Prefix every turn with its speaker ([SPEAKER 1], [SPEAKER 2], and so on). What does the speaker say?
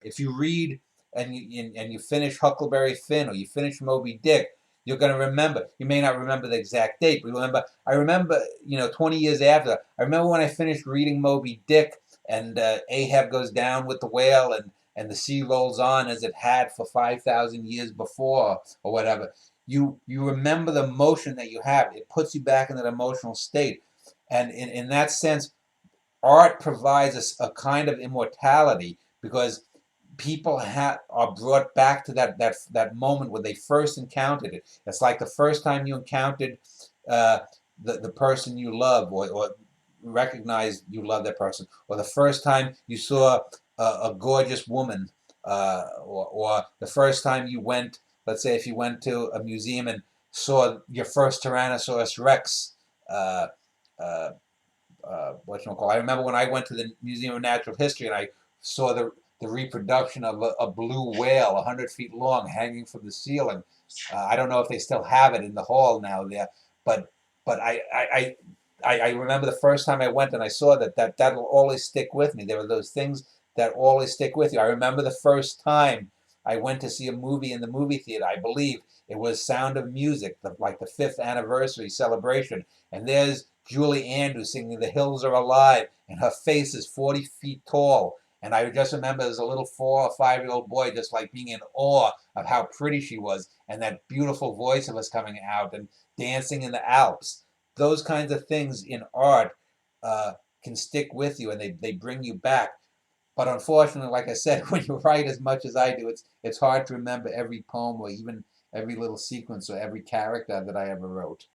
[SPEAKER 1] If you read and you finish Huckleberry Finn or you finish Moby Dick, you're going to remember. You may not remember the exact date, but remember. I remember, 20 years after. I remember when I finished reading Moby Dick, and Ahab goes down with the whale, and the sea rolls on as it had for 5,000 years before, or whatever. You remember the emotion that you have. It puts you back in that emotional state, and in that sense, art provides us a kind of immortality because people are brought back to that moment where they first encountered it. It's like the first time you encountered uh, the person you love, or recognized you love that person, or the first time you saw a gorgeous woman, or the first time you went. Let's say if you went to a museum and saw your first Tyrannosaurus Rex. Uh, uh, I remember when I went to the Museum of Natural History and I saw the reproduction of a blue whale, 100 feet long, hanging from the ceiling. I don't know if they still have it in the hall now there, but but I remember the first time I went and I saw that will always stick with me. There are those things that always stick with you. I remember the first time I went to see a movie in the movie theater. I believe it was Sound of Music, like the fifth anniversary celebration, and there's Julie Andrews singing "The Hills Are Alive," and her face is 40 feet tall. And I just remember as a little 4 or 5-year-old boy just like being in awe of how pretty she was and that beautiful voice of us coming out and dancing in the Alps. Those kinds of things in art uh, can stick with you and they bring you back. But unfortunately, like I said, when you write as much as I do, it's hard to remember every poem or even every little sequence or every character that I ever wrote.